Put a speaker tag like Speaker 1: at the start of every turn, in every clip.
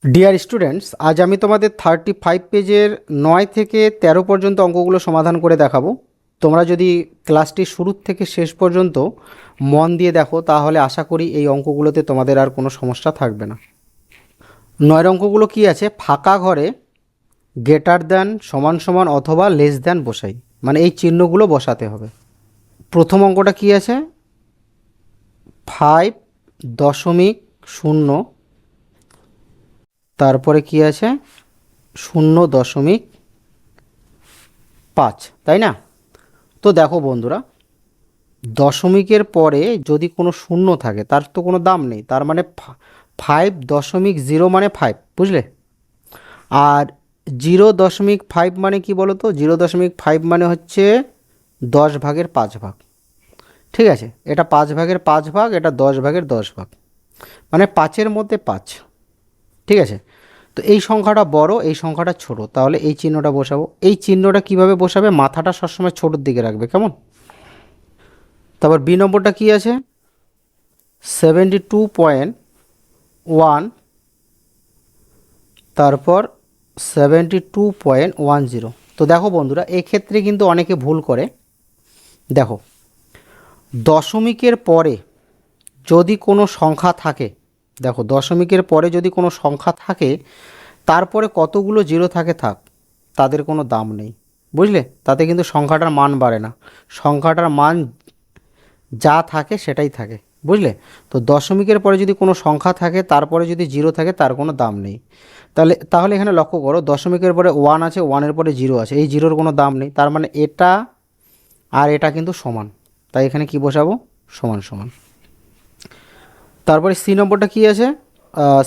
Speaker 1: Dear students, আজ আমি তোমাদের 35 পেজের 9 থেকে 13 পর্যন্ত অঙ্কগুলো সমাধান করে দেখাবো। তোমরা যদি ক্লাসটি শুরু থেকে শেষ পর্যন্ত মন দিয়ে দেখো তাহলে আশা করি এই অঙ্কগুলোতে তোমাদের আর কোনো সমস্যা থাকবে না। 9 অঙ্কগুলো কি আছে? ফাঁকা ঘরে গ্রেটার দ্যান, সমান সমান অথবা লেস দ্যান বসাই, মানে এই চিহ্নগুলো বসাতে হবে। প্রথম অঙ্কটা কি আছে? 5.0, তারপরে কি আছে 0.5, তাই না? তো দেখো বন্ধুরা, দশমিকের পরে যদি কোনো শূন্য থাকে তার তো কোনো দাম নেই, তার মানে 5.0 মানে 5, বুঝলে? আর 0.5 মানে কি বলো তো? 0.5 মানে হচ্ছে 10/5 ভাগ। ঠিক আছে, এটা 5/5 ভাগ, এটা 10/10 ভাগ, মানে 5-এর মধ্যে 5। ঠিক আছে, তো এই সংখ্যাটা বড়, এই সংখ্যাটা ছোট, তাহলে এই চিহ্নটা বসাবো। এই চিহ্নটা কিভাবে বসাবে? মাথাটা সবসময় ছোটোর দিকে রাখবে, কেমন? তারপর বি নম্বরটা কি আছে? 72.1, তারপর 72.10। তো দেখো বন্ধুরা, এক্ষেত্রে কিন্তু অনেকে ভুল করে। দেখো, দশমিকের পরে যদি কোনো সংখ্যা থাকে, দেখো দশমিকের পরে যদি কোনো সংখ্যা থাকে, তারপরে কতগুলো জিরো থাকে থাক, তাদের কোনো দাম নেই, বুঝলে? তাতে কিন্তু সংখ্যাটার মান বাড়ে না, সংখ্যাটার মান যা থাকে সেটাই থাকে, বুঝলে? তো দশমিকের পরে যদি কোনো সংখ্যা থাকে, তারপরে যদি জিরো থাকে, তার কোনো দাম নেই। তাহলে এখানে লক্ষ্য করো, দশমিকের পরে 1 আছে, 1-এর পরে 0 আছে, এই জিরোর কোনো দাম নেই, তার মানে এটা আর এটা কিন্তু সমান, তাই এখানে কি বসাবো? সমান সমান। তারপরে সি নম্বরটা কি আছে?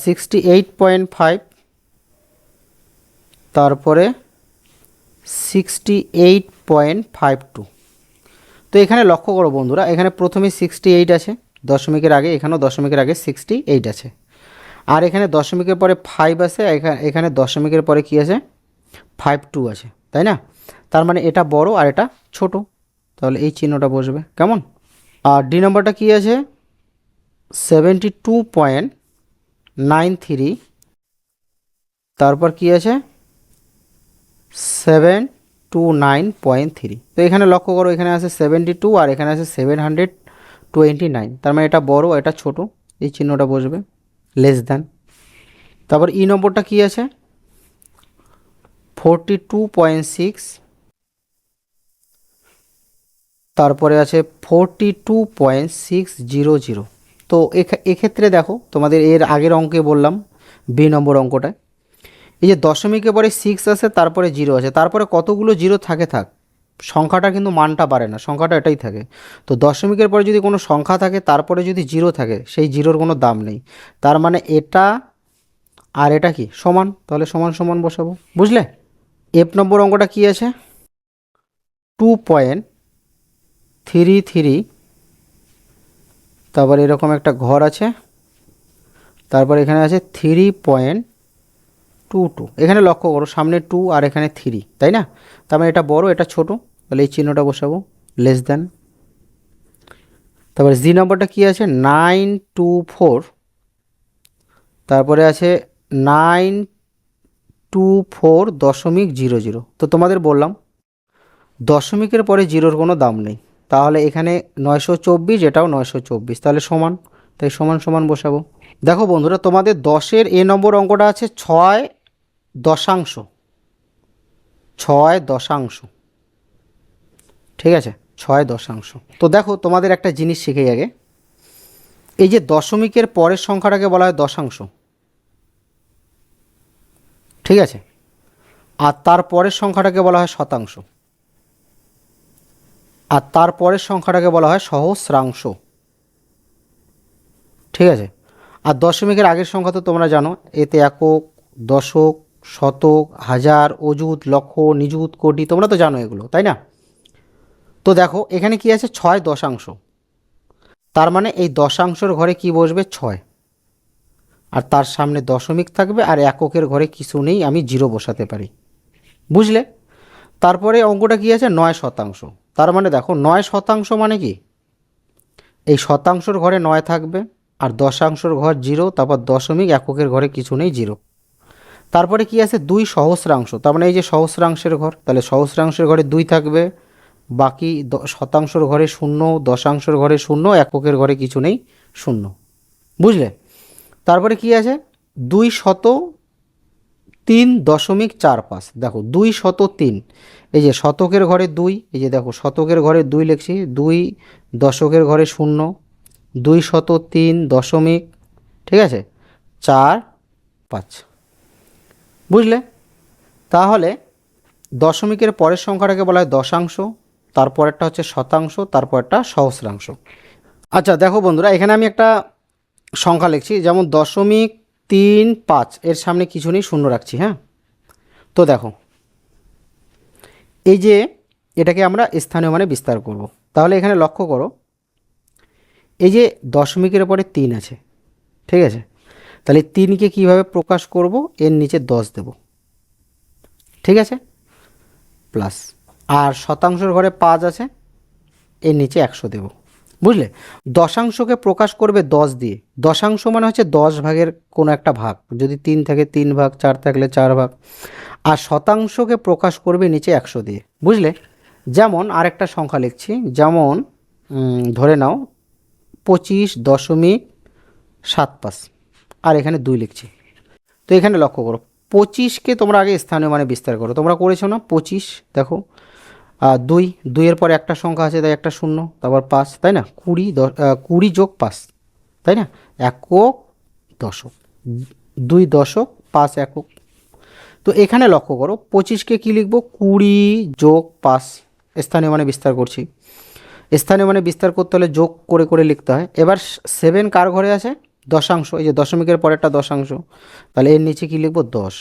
Speaker 1: 68.5, তারপরে 68.52। তো এখানে লক্ষ্য করো বন্ধুরা, এখানে প্রথমে 68 আছে দশমিকের আগে, এখানেও দশমিকের আগে 68 আছে, আর এখানে দশমিকের পরে 5 আছে, এখানে দশমিকের পরে কি আছে? 52 আছে, তাই না? তার মানে এটা বড় আর এটা ছোট, তাহলে এই চিহ্নটা বসবে, কেমন? আর ডি নম্বরটা কি আছে? 72.93, তারপর কি আছে? 729.3। তো এখানে লক্ষ্য করো, এখানে আছে 72 আর এখানে আছে 729, তার মানে এটা বড় এটা ছোট, এই চিহ্নটা বসবে, লেস দ্যান। তারপর ই নম্বরটা কি আছে? 42.6, তারপরে আছে 42.600। তো এক্ষেত্রে দেখো, তোমাদের এর আগের অঙ্কে বললাম, বি নম্বর অঙ্কটায় এই যে দশমিকের পরে 6 আছে, তারপরে 0 আছে, তারপরে কতগুলো জিরো থাকে থাক, সংখ্যাটা কিন্তু মানটা বাড়ে না, সংখ্যাটা এটাই থাকে। তো দশমিকের পরে যদি কোনো সংখ্যা থাকে, তারপরে যদি জিরো থাকে, সেই জিরোর কোনো দাম নেই, তার মানে এটা আর এটা কি সমান, তাহলে সমান সমান বসাবো, বুঝলে? এফ নম্বর অঙ্কটা কি আছে? 2.33, তারপর এরকম একটা ঘর আছে, তারপর এখানে আছে 3.22। এখানে লক্ষ্য করো, সামনে 2 আর এখানে 3, তাই না? তার মানে এটা বড় এটা ছোট, তাহলে এই চিহ্নটা বসাবো, লেস দ্যান। তারপরে জি নাম্বারটা কি আছে? 924, তারপরে আছে 924.00। তো তোমাদের বললাম দশমিকের পরে জিরোর কোনো দাম নেই, তাহলে এখানে 924, এটাও 924, তাহলে সমান, তাই সমান সমান বসাবো। দেখো বন্ধুরা, তোমাদের 10-এর এ নম্বর অঙ্কটা আছে 6 দশাংশ, ঠিক আছে, 6 দশাংশ। তো দেখো তোমাদের একটা জিনিস শিখে আগে, এই যে দশমিকের পরের সংখ্যাটাকে বলা হয় দশাংশ, ঠিক আছে, আর তার পরের সংখ্যাটাকে বলা হয় শতাংশ, আর তার পরের সংখ্যাটাকে বলা হয় সহস্রাংশ, ঠিক আছে। আর দশমিকের আগের সংখ্যা তো তোমরা জানো, এতে একক, দশক, শতক, হাজার, অযুত, লক্ষ, নিযুত, কোটি, তোমরা তো জানো এগুলো, তাই না? তো দেখো এখানে কি আছে? 6 দশাংশ, তার মানে এই দশাংশের ঘরে কি বসবে? 6, আর তার সামনে দশমিক থাকবে, আর এককের ঘরে কিছু নেই, আমি 0 বসাতে পারি, বুঝলে? তারপরে অঙ্কটা কি আছে? 9 শতাংশ, তার মানে দেখো 9 শতাংশ মানে কি? এই শতাংশের ঘরে 9 থাকবে, আর দশাংশের ঘর 0, তারপর দশমিক, এককের ঘরে কিছু নেই, 0। তারপরে কি আছে 2 সহস্রাংশ, তার মানে এই যে সহস্রাংশের ঘর, তাহলে সহস্রাংশের ঘরে 2 থাকবে, বাকি শতাংশের ঘরে 0, দশাংশের ঘরে 0, এককের ঘরে কিছু নেই, 0। বুঝলে? তারপরে কি আছে 203.45, দেখো 203, এই যে শতকের ঘরে 2, এই যে দেখো শতকের ঘরে 2 লিখছি, 2 দশকের ঘরে 0, 203 দশমিক, ঠিক আছে, 45। বুঝলে? তাহলে দশমিকের পরের সংখ্যাটাকে বলা হয় দশাংশ, তারপরেরটা হচ্ছে শতাংশ, তারপরেরটা সহস্রাংশ। আচ্ছা দেখো বন্ধুরা, এখানে আমি একটা সংখ্যা লিখছি, যেমন 0.35, এর সামনে কিছু নেই, 0 রাখছি। হ্যাঁ, তো দেখো এই যে এটাকে আমরা স্থানীয় মানে বিস্তার করব। তাহলে এখানে লক্ষ্য করো, এই যে দশমিকের পরে 3 আছে, ঠিক আছে, তাহলে 3কে কিভাবে প্রকাশ করব, এর নিচে 10 দেব, ঠিক আছে, প্লাস, আর শতাংশের ঘরে 5 আছে, এর নিচে 100 দেব। বুঝলে? দশাংশকে প্রকাশ করবে 10 দিয়ে, দশাংশ মানে হচ্ছে 10 ভাগের কোনো একটা ভাগ, যদি 3 থাকে 3 ভাগ, 4 থাকলে 4 ভাগ, আর শতাংশকে প্রকাশ করবে নিচে 100 দিয়ে। বুঝলে? যেমন আরেকটা সংখ্যা লিখছি, যেমন ধরে নাও 25.75, আর এখানে 2 লিখছি। তো এখানে লক্ষ্য করো, 25কে তোমরা আগে স্থানীয় মানে বিস্তার করো, তোমরা করেছো না? 25, দেখো 2, 2-এর পরে একটা সংখ্যা আছে, তাই একটা 0, তারপর 5, তাই না, 20 যোগ 5, তাই না, একক দশক, 2 দশক, 5 একক। তো এখানে লক্ষ্য করো, 25কে কী লিখবো, 20 যোগ 5, স্থানীয় মানে বিস্তার করছি। স্থানীয় মানে বিস্তার করতে হলে যোগ করে করে লিখতে হয়। এবার 7 কার ঘরে আছে, দশাংশ, এই যে দশমিকের পরে একটা দশাংশ, তাহলে এর নিচে কী লিখবো, 10।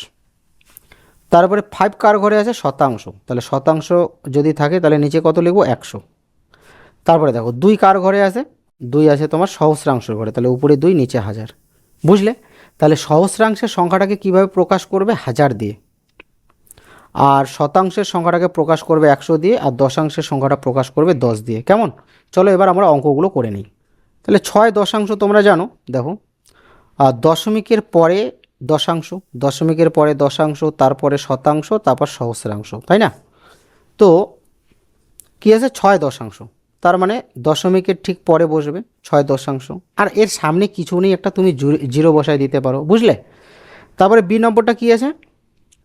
Speaker 1: তারপরে 5 কার ঘরে আছে, শতাংশ, তাহলে শতাংশ যদি থাকে তাহলে নিচে কত লিখবো, 100। তারপরে দেখো 2 কার ঘরে আছে, 2 আছে তোমার সহস্রাংশের ঘরে, তাহলে উপরে 2, নিচে 1000। বুঝলে? তাহলে সহস্রাংশের সংখ্যাটাকে কিভাবে প্রকাশ করবে, 1000 দিয়ে, আর শতাংশের সংখ্যাটাকে প্রকাশ করবে 100 দিয়ে, আর দশাংশের সংখ্যাটা প্রকাশ করবে 10 দিয়ে। কেমন? চলো এবার আমরা অঙ্কগুলো করে নিই। তাহলে 6 দশাংশ তোমরা জানো, দেখো দশমিকের পরে দশাংশ, দশমিকের পরে দশাংশ, তারপরে শতাংশ, তারপর সহস্রাংশ, তাই না? তো কী আছে, 6 দশাংশ, তার মানে দশমিকের ঠিক পরে বসবে 6 দশাংশ, আর এর সামনে কিছু নেই, একটা তুমি জিরো বসায় দিতে পারো। বুঝলে? তারপরে বি নম্বরটা কী আছে,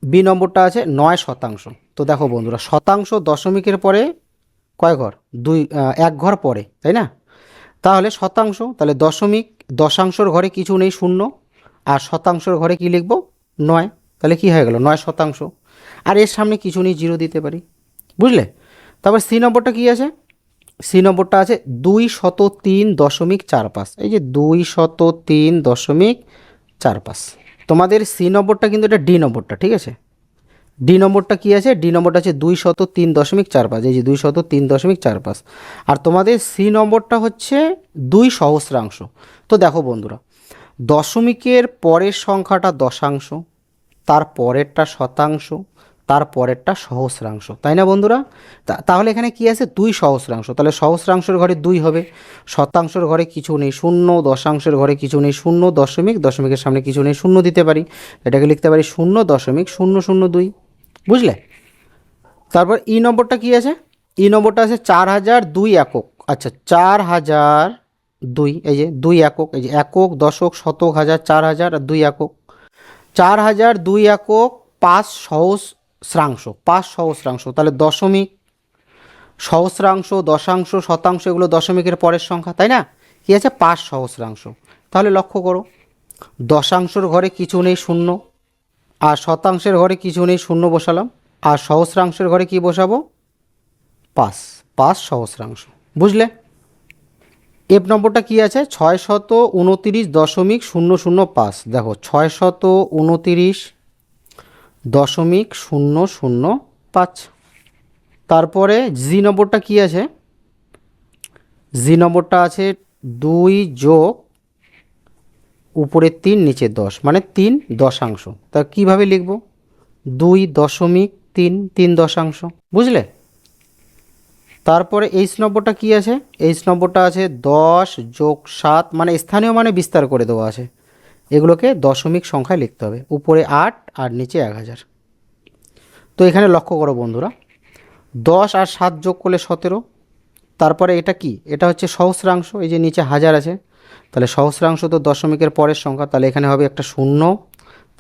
Speaker 1: বি নম্বরটা আছে 9 শতাংশ। তো দেখো বন্ধুরা, শতাংশ দশমিকের পরে কয় ঘর, 1 ঘর পরে, তাই না? তাহলে শতাংশ, তাহলে দশমিক, দশাংশর ঘরে কিছু নেই, 0, আর শতাংশের ঘরে কি লিখব, 9, তাহলে কি হয়ে গেল, 9 শতাংশ, আর এর সামনে কিছু নেই, 0 দিতে পারি। বুঝলে? তারপর সি নম্বরটা কি আছে, সি নম্বরটা আছে 203.45, এই যে 203.45। তোমাদের সি নম্বরটা কিন্তু এটা ডি নম্বরটা, ঠিক আছে, ডি নম্বরটা কি আছে, ডি নম্বরটা আছে 203.45, এই যে 203.45, আর তোমাদের সি নম্বরটা হচ্ছে 2 সহস্রাংশ। তো দেখো বন্ধুরা, দশমিকের পরের সংখ্যাটা দশাংশ, তার পরেরটা শতাংশ, তার পরেরটা সহস্রাংশ, তাই না বন্ধুরা? তাহলে এখানে কি আছে, 2 সহস্রাংশ, তাহলে সহস্রাংশের ঘরে 2 হবে, শতাংশের ঘরে কিছু নেই, 0, দশাংশের ঘরে কিছু নেই, 0, দশমিক, দশমিকের সামনে কিছু নেই, 0 দিতে পারি, এটাকে লিখতে পারি 0.002। বুঝলে? তারপর ই নম্বরটা কি আছে, ই নম্বরটা আছে 4002 একক। আচ্ছা, 4002, এই যে 2 একক, এই যে একক, দশক, শতক, হাজার, 4000, আর 2 একক, 4002 একক, 5 সহস্রাংশ, 5 সহস্রাংশ, তাহলে দশমিক, সহস্রাংশ, দশাংশ, শতাংশ, এগুলো দশমিকের পরের সংখ্যা, তাই না? কি আছে, 5 সহস্রাংশ। তাহলে লক্ষ্য করো, দশাংশের ঘরে কিছু নেই, 0, আর শতাংশের ঘরে কিছু নেই, 0 বসালাম, আর সহস্রাংশের ঘরে কি বসাবো, 5, 5 সহস্রাংশ। বুঝলে? এফ নম্বরটা কি আছে, 629.005, দেখো 629.005। তারপরে জি নম্বরটা কি আছে, জি নম্বরটা আছে 2 যোগ উপরে 3, নিচে 10, মানে 3 দশাংশ। তা কিভাবে লিখব, 2.3 দশাংশ। বুঝলে? তারপরে এইচ নম্বরটা কি আছে, এইচ নম্বরটা আছে 10 যোগ 7, মানে স্থানীয় মানে বিস্তার করে দেওয়া আছে, এগুলোকে দশমিক সংখ্যায় লিখতে হবে, উপরে 8 আর নিচে 1000। তো এখানে লক্ষ্য করো বন্ধুরা, 10 আর 7 যোগ করলে 17। তারপরে এটা কি, এটা হচ্ছে সহস্রাংশ, এই যে নিচে 1000 আছে, তাহলে সহস্রাংশ তো দশমিকের পরের সংখ্যা, তাহলে এখানে হবে একটা শূন্য,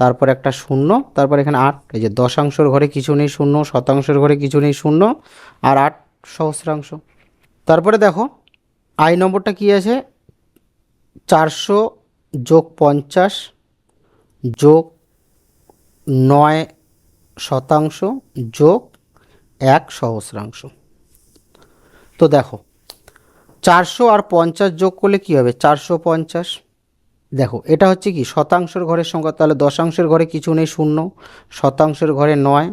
Speaker 1: তারপর একটা শূন্য, তারপর এখানে 8। এই যে দশাংশের ঘরে কিছু নেই শূন্য, শতাংশের ঘরে কিছু নেই শূন্য, আর 8 সহস্রাংশ। তারপরে দেখো আই নম্বরটা কি আছে, 400 যোগ 50 যোগ 9 শতাংশ যোগ 1 সহস্রাংশ। তো দেখো 400 আর 50 যোগ করলে কী হবে, 450। দেখো এটা হচ্ছে কি শতাংশের ঘরের সংখ্যা, তাহলে দশাংশের ঘরে কিছু নেই শূন্য, শতাংশের ঘরে 9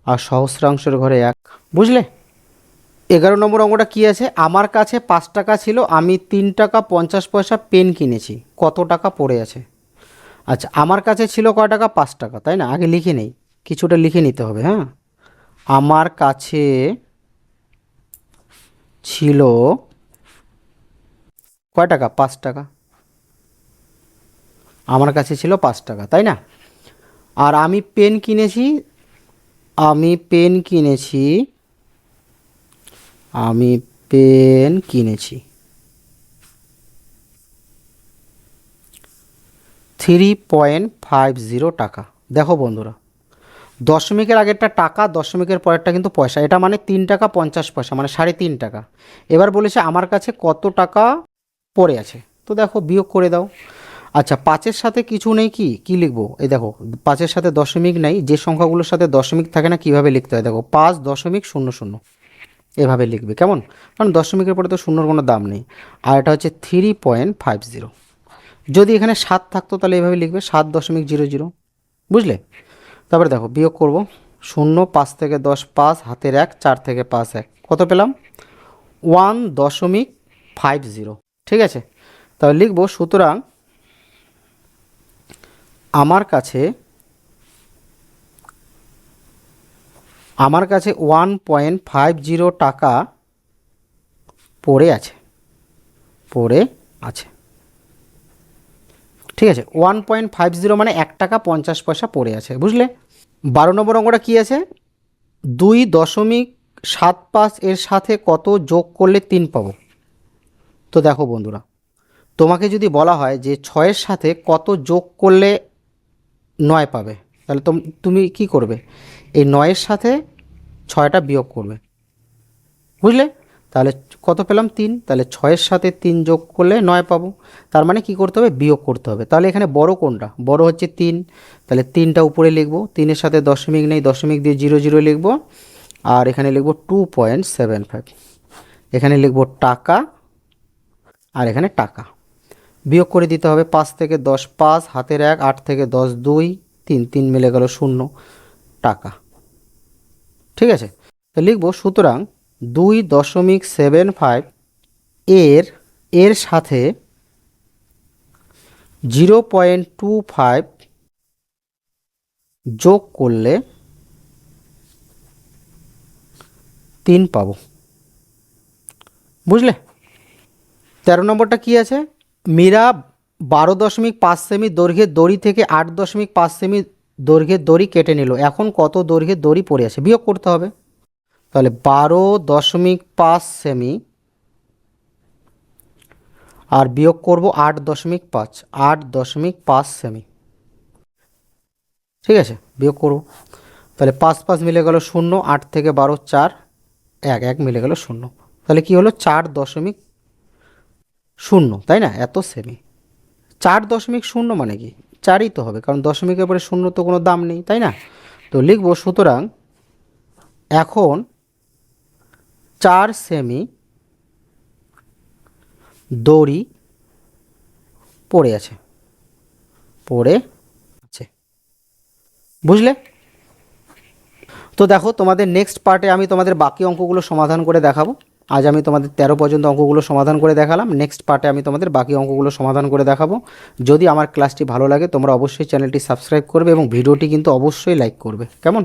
Speaker 1: আর সহস্রাংশের ঘরে 1। বুঝলে? 11 নম্বর অঙ্কটা কী আছে, আমার কাছে 5 টাকা ছিল, আমি 3 টাকা 50 পয়সা পেন কিনেছি, কত টাকা পড়ে আছে? আচ্ছা, আমার কাছে ছিল কয় টাকা, 5 টাকা, তাই না? আগে লিখে নেই, কিছুটা লিখে নিতে হবে। হ্যাঁ, আমার কাছে ছিল কয় টাকা, 5 টাকা। আমার কাছে ছিল 5 টাকা, তাই না? আর আমি পেন কিনেছি, আমি পেন কিনেছি, আমি পেন কিনেছি 3.50 টাকা। দেখো বন্ধুরা, দশমিকের আগেরটা টাকা, দশমিকের পরেরটা কিন্তু পয়সা, এটা মানে 3 টাকা 50 পয়সা, মানে 3.5 টাকা। এবার বলেছে আমার কাছে কত টাকা পড়ে আছে, তো দেখো বিয়োগ করে দাও। আচ্ছা, 5-এর সাথে কিছু নেই, কি কি লিখবো, এই দেখো 5-এর সাথে দশমিক নেই, যে সংখ্যাগুলোর সাথে দশমিক থাকে না কীভাবে লিখতে হয়, দেখো 5.00 এভাবে লিখবে, কেমন? কারণ দশমিকের পরে তো শূন্যর কোনো দাম নেই। আর এটা হচ্ছে 3.50। যদি এখানে 7 থাকতো তাহলে এভাবে লিখবে 7.00। বুঝলে? তারপরে দেখো বিয়োগ করব, 0, 5 থেকে 10 5, হাতের 1, 4 থেকে 5 1, কত পেলাম? 1.50। ঠিক আছে, তাহলে লিখব, সুতরাং আমার কাছে 1.50 টাকা পড়ে আছে, পড়ে আছে। ঠিক আছে, 1.50 মানে 1 টাকা 50 পয়সা পড়ে আছে। বুঝলে? 12 নম্বর অঙ্কটা কী আছে, 2.75 এর সাথে কত যোগ করলে 3 পাবো? তো দেখো বন্ধুরা, তোমাকে যদি বলা হয় যে 6-এর সাথে কত যোগ করলে 9 পাবে, তাহলে তুমি কি করবে, এই 9-এর সাথে 6টা বিয়োগ করবে। বুঝলে? তাহলে কত পেলাম, 3। তাহলে 6-এর সাথে 3 যোগ করলে 9 পাবো। তার মানে কি করতে হবে, বিয়োগ করতে হবে। তাহলে এখানে বড় কোনটা, বড় হচ্ছে 3, তাহলে 3টা উপরে লিখব, 3-এর সাথে দশমিক নেই, দশমিক দিয়ে 00 লিখব, আর এখানে লিখব 2.75। এখানে লিখব টাকা, আর এখানে টাকা। বিয়োগ করে দিতে হবে, 5 থেকে 10 5, হাতের 1, 8 থেকে 10 2, 3 3 মিলে গেল 0 টাকা। ঠিক আছে, তো লিখব, সুতরাং 2.75 এর সাথে 0.25 যোগ করলে 3 পাবো। বুঝলে? 13 নম্বরটা কি আছে, মীরা 12.5 সেমি দৈর্ঘ্যের দড়ি থেকে 8.5 সেমি দৈর্ঘ্যের দড়ি কেটে নিল, এখন কত দৈর্ঘ্যের দড়ি পড়ে আছে, বিয়োগ করতে হবে। তাহলে 12.5 সেমি আর বিয়োগ করব 8.5, 8.5 সেমি। ঠিক আছে, বিয়োগ করব, তাহলে 5 5 মিলে গেল 0, 8 থেকে 12 4, 1 1 মিলে গেল 0। তাহলে কি হলো, 4.0, তাই না? এত সেমি। 4.0 মানে কি, 4ই তো হবে, কারণ দশমিকের পরে 0 তো কোনো দাম নেই, তাই না? তো লিখব, সুতরাং এখন 4 সেমি দড়ি পড়ে আছে, পড়ে আছে। বুঝলে? তো দেখো, তোমাদের নেক্সট পার্টে আমি তোমাদের বাকি অঙ্কগুলো সমাধান করে দেখাবো। আজ আমি তোমাদের 13 পর্যন্ত অঙ্কগুলো সমাধান করে দেখালাম, নেক্সট পার্টে আমি তোমাদের বাকি অঙ্কগুলো সমাধান করে দেখাবো। যদি আমার ক্লাসটি ভালো লাগে তোমরা অবশ্যই চ্যানেলটি সাবস্ক্রাইব করবে এবং ভিডিওটি কিন্তু অবশ্যই লাইক করবে, কেমন?